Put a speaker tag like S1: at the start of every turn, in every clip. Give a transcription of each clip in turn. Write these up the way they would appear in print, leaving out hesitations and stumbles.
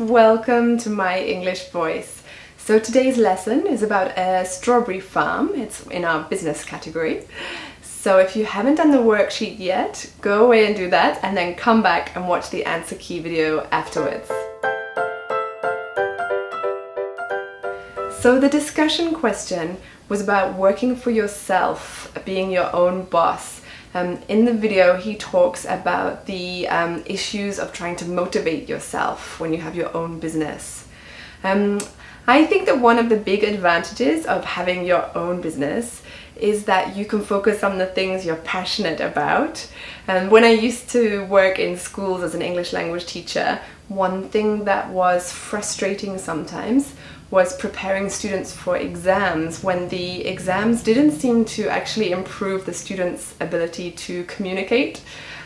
S1: welcome to my English voice. So today's lesson is about a strawberry farm. It's in our business category. So if you haven't done the worksheet yet, go away and do that and then come back and watch the answer key video afterwards. So the discussion question was about working for yourself, being your own boss. In the video he talks about the issues of trying to motivate yourself when you have your own business. I think that one of the big advantages of having your own business is that you can focus on the things you're passionate about. When I used to work in schools as an English language teacher, one thing that was frustrating sometimes was preparing students for exams when the exams didn't seem to actually improve the students' ability to communicate.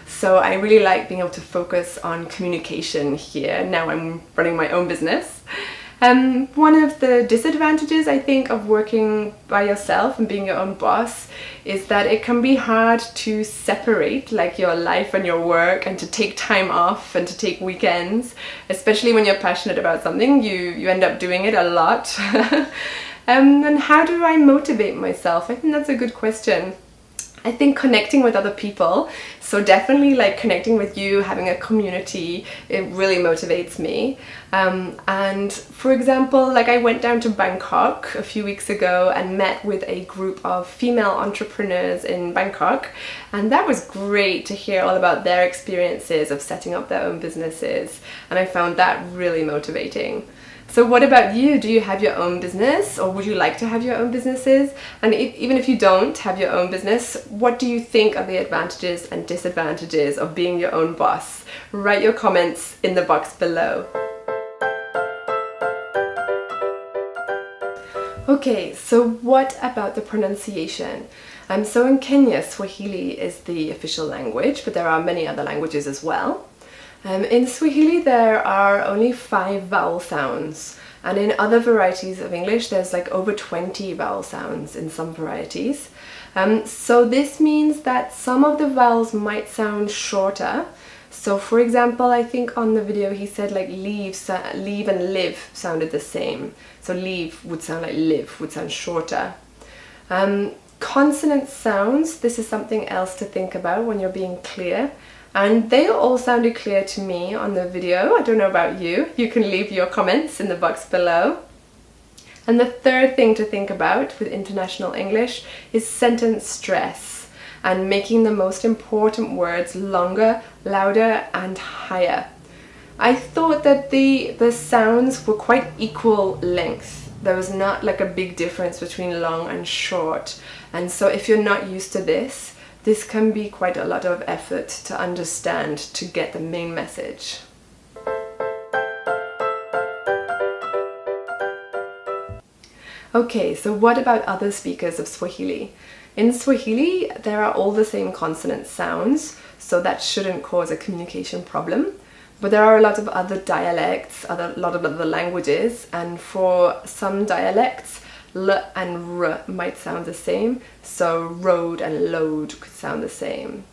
S1: So I really like being able to focus on communication here. Now I'm running my own business. One of the disadvantages, I think, of working by yourself and being your own boss is that it can be hard to separate like your life and your work, and to take time off and to take weekends, especially when you're passionate about something. You end up doing it a lot. And how do I motivate myself? I think that's a good question. I think connecting with other people, so definitely like connecting with you, having a community, it really motivates me. And for example, like I went down to Bangkok a few weeks ago and met with a group of female entrepreneurs in Bangkok, and that was great to hear all about their experiences of setting up their own businesses, and I found that really motivating. So what about you? Do you have your own business, or would you like to have your own businesses? And even if you don't have your own business, what do you think are the advantages and disadvantages of being your own boss? Write your comments in the box below. Okay, so what about the pronunciation? So in Kenya, Swahili is the official language, but there are many other languages as well. In Swahili there are only 5 vowel sounds, and in other varieties of English there's like over 20 vowel sounds in some varieties. So this means that some of the vowels might sound shorter. So for example, I think on the video he said like leave and live sounded the same. So leave would sound like live, would sound shorter. Consonant sounds, this is something else to think about when you're being clear. And they all sounded clear to me on the video. I don't know about you. You can leave your comments in the box below. And the third thing to think about with international English is sentence stress and making the most important words longer, louder and higher. I thought that the sounds were quite equal length. There was not like a big difference between long and short. And so if you're not used to this can be quite a lot of effort to understand, to get the main message. Okay, so what about other speakers of Swahili? In Swahili, there are all the same consonant sounds, so that shouldn't cause a communication problem. But there are a lot of other dialects, a lot of other languages, and for some dialects, L and R might sound the same, so road and load could sound the same.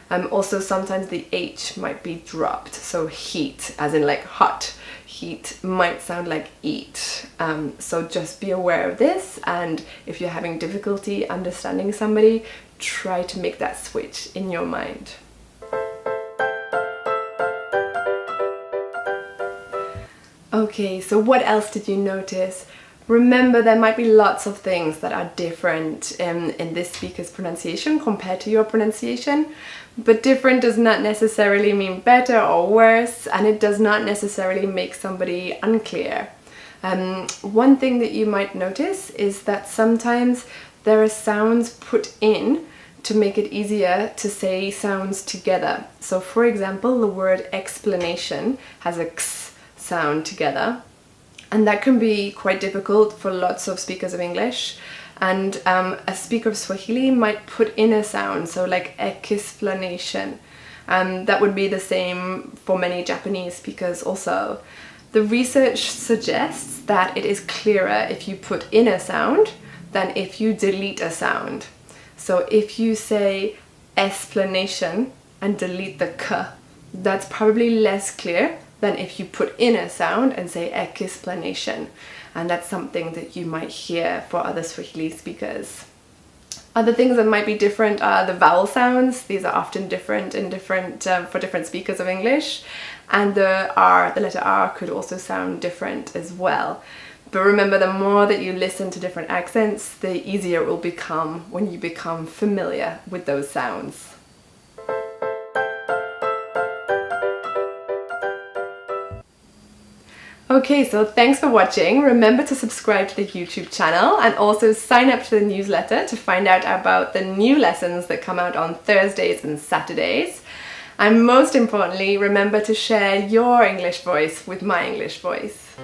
S1: Also sometimes the H might be dropped, so heat, as in like hot, heat might sound like eat. So just be aware of this, and if you're having difficulty understanding somebody, try to make that switch in your mind. Okay, so what else did you notice? Remember, there might be lots of things that are different in this speaker's pronunciation compared to your pronunciation, but different does not necessarily mean better or worse, and it does not necessarily make somebody unclear. One thing that you might notice is that sometimes there are sounds put in to make it easier to say sounds together. So for example, the word explanation has a x sound together. And that can be quite difficult for lots of speakers of English. And a speaker of Swahili might put in a sound, so like explanation. That would be the same for many Japanese speakers also. The research suggests that it is clearer if you put in a sound than if you delete a sound. So if you say explanation and delete the k, that's probably less clear than if you put in a sound and say explanation. And that's something that you might hear for other Swahili speakers. Other things that might be different are the vowel sounds. These are often different for different speakers of English. And the letter R could also sound different as well. But remember, the more that you listen to different accents, the easier it will become when you become familiar with those sounds. Okay, so thanks for watching. Remember to subscribe to the YouTube channel and also sign up to the newsletter to find out about the new lessons that come out on Thursdays and Saturdays. And most importantly, remember to share your English voice with my English voice.